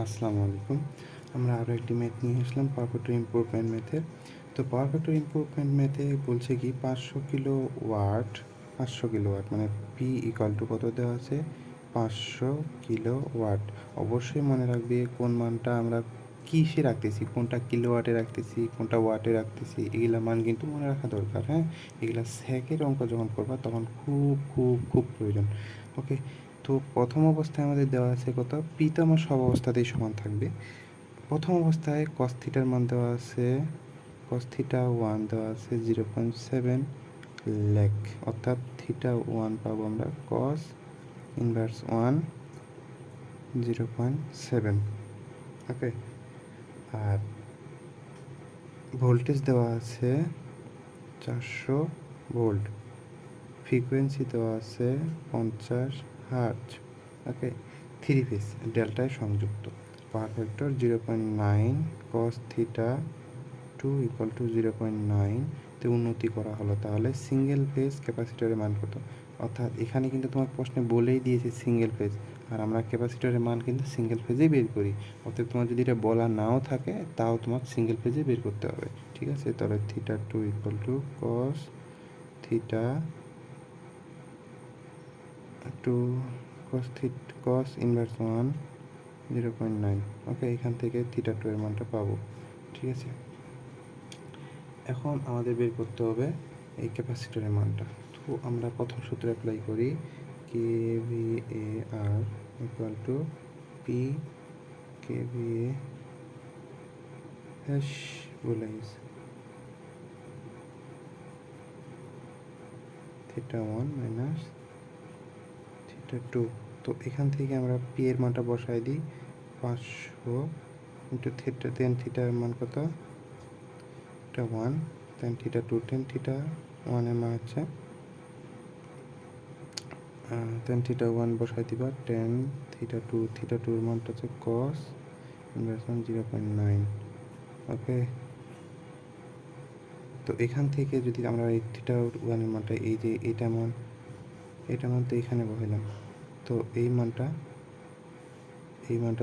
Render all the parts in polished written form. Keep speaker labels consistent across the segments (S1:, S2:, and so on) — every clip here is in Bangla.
S1: আসসালামু আলাইকুম। আমরা আরও একটি ম্যাথ নিয়ে আসলাম পাওয়ার ফ্যাক্টর ইমপ্রুভমেন্ট ম্যাথের। তো পাওয়ার ফ্যাক্টর ইমপ্রুভমেন্ট ম্যাথে বলছে কি 500 কিলোওয়াট মানে পি ইকুয়াল টু কত দেওয়া আছে 500 কিলোওয়াট। অবশ্যই মনে রাখবে কোন মানটা আমরা কিসে রাখতেছি, কোনটা কিলোওয়াটে রাখতেছি, কোনটা ওয়াটে রাখতেছি, এগুলা মান কিন্তু মনে রাখা দরকার। হ্যাঁ, এগুলা সেকের অঙ্ক যখন করবা তখন খুব খুব খুব প্রয়োজন। ওকে, তো প্রথম অবস্থায় আমাদের দেওয়া আছে কত, পি তো আমার সব অবস্থাতেই সমান থাকবে। প্রথম অবস্থায় কস থিটার মান দেওয়া আছে, কস থিটা 1 দেওয়া আছে 0.7 ল্যাক, অর্থাৎ থিটা 1 পাবো আমরা কস ইনভার্স 1 0.7। ওকে, আর ভোল্টেজ দেওয়া আছে 400 ভোল্ট, ফ্রিকোয়েন্সি দেওয়া আছে 50 হার্টজ। ওকে, থ্রি ফেজ ডেল্টায় সংযুক্ত। Power factor 0.9 cos theta 2 equal to 0.9তে উন্নতি করা হলো। তাহলে সিঙ্গেল ফেজ ক্যাপাসিটরের মান কত? অর্থাৎ এখানে কিন্তু তোমার প্রশ্নে বলেই দিয়েছে সিঙ্গেল ফেজ, আর আমরা ক্যাপাসিটরের মান কিন্তু সিঙ্গেল ফেজেই বের করি। অর্থাৎ তোমার যদি এটা বলা নাও থাকে তাও তোমার সিঙ্গেল ফেজে বের করতে হবে। ঠিক আছে, তাহলে theta 2 equal to cos theta 2 cos inverse 1 0.9। Okay, এখান থেকে থিটা 2 এর মানটা পাবো। ঠিক আছে, এখন আমাদের বের করতে হবে এই ক্যাপাসিটরের মানটা। তো আমরা প্রথম সূত্র অ্যাপ্লাই করি, K V A R equal to P K V A hash বলে গেছে থিটা 1 মাইনাস থিটা 2। তো এখান থেকে আমরা পি এর মানটা বসাই দিই 500 ইন্টু থিটা, টেন থিটার মান কত, theta 1 tan theta 2, tan theta 1 এর মান হচ্ছে টেন থিটা 1 বসাই দিবা, টেন থিটা 2, থিটা 2 এর মানটা হচ্ছে কস ইনভার্স 0.9। ওকে, তো এখান থেকে যদি আমরা এই থিটা 1 এর মানটা এই যে এটা মান তো এখানে বসাইলাম, তো এই মানটা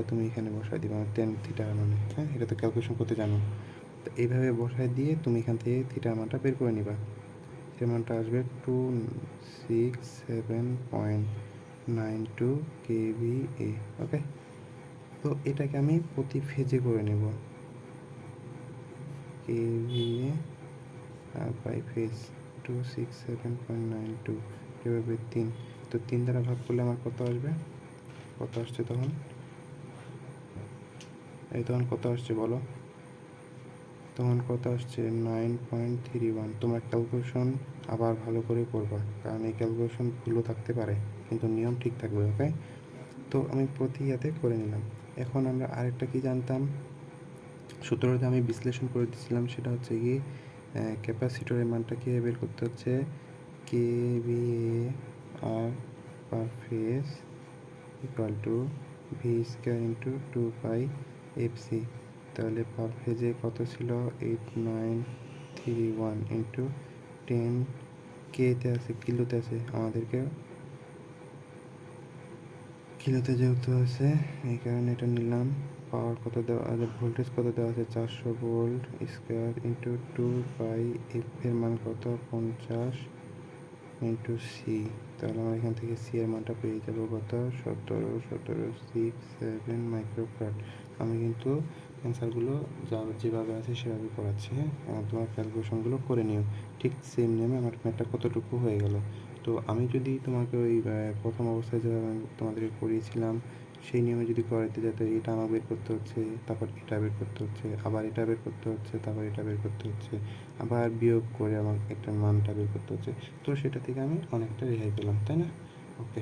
S1: তুমি এখানে বসাই দিবা টেন থিটা মানে। হ্যাঁ, এটা তো ক্যালকুলেশন করতে জানো। তো এইভাবে বসাই দিয়ে তুমি এখান থেকে থিটার মানটা বের করে নিবা। থিটার মানটা আসবে 267.92 kVA। ওকে, তো এটাকে আমি প্রতি ফেজে করে নেব, kVA বাই ফেজ 267.92 এভাবে 3। তো 3 দ্বারা ভাগ করলে আমার কত আসবে, কত আসছে তখন, তখন কত আসছে বলো, তখন কত আসছে 9.31। তোমরা ক্যালকুলেশন আবার ভালো করে করবা, কারণ এই ক্যালকুলেশন ভুলও থাকতে পারে কিন্তু নিয়ম ঠিক থাকবে। ওকে, তো আমি প্রতি ইয়াতে করে নিলাম। এখন আমরা আরেকটা কি জানতাম, সূত্রটা আমি বিশ্লেষণ করে দিচ্ছিলাম, সেটা হচ্ছে কি ক্যাপাসিটরের মানটা কীভাবে বের করতে হচ্ছে, K V R per phase equal to V square into 2π/fc। তাহলে পার ফেজে কত ছিল 8931 ইন্টু 10, কেতে আছে কিলোতে আছে, আমাদেরকে কিলোতে যেহেতু আছে এই কারণে এটা নিলাম। পাওয়ার কত দেওয়া আছে, ভোল্টেজ কত দেওয়া আছে 400 ভোল্ট স্কোয়ার ইন্টু 2π/f এর মান কত 50 ইন্টু সি। তাহলে আমরা এখান থেকে সি এর মানটা পেয়ে যাবো কত 17.67 মাইক্রোফ্যারাড। আমি কিন্তু অ্যান্সারগুলো যেভাবে আছে সেভাবে করাচ্ছি। হ্যাঁ, তোমার ক্যালকুলেশনগুলো করে নিও ঠিক সেম নিয়মে। আমার ম্যাথটা কতটুকু হয়ে গেল। তো আমি যদি তোমাকে ওই প্রথম অবস্থায় যেভাবে আমি তোমাদেরকে করিয়েছিলাম সেই নিয়মে যদি করাইতে যেত, এটা আমার বের করতে হচ্ছে, তারপর এটা বের করতে হচ্ছে, আবার এটা বের করতে হচ্ছে, তারপর এটা বের করতে হচ্ছে, আবার বিয়োগ করে আমার একটা মানটা বের করতে হচ্ছে, তো সেটা থেকে আমি অনেকটা রেহাই পেলাম, তাই না? ওকে।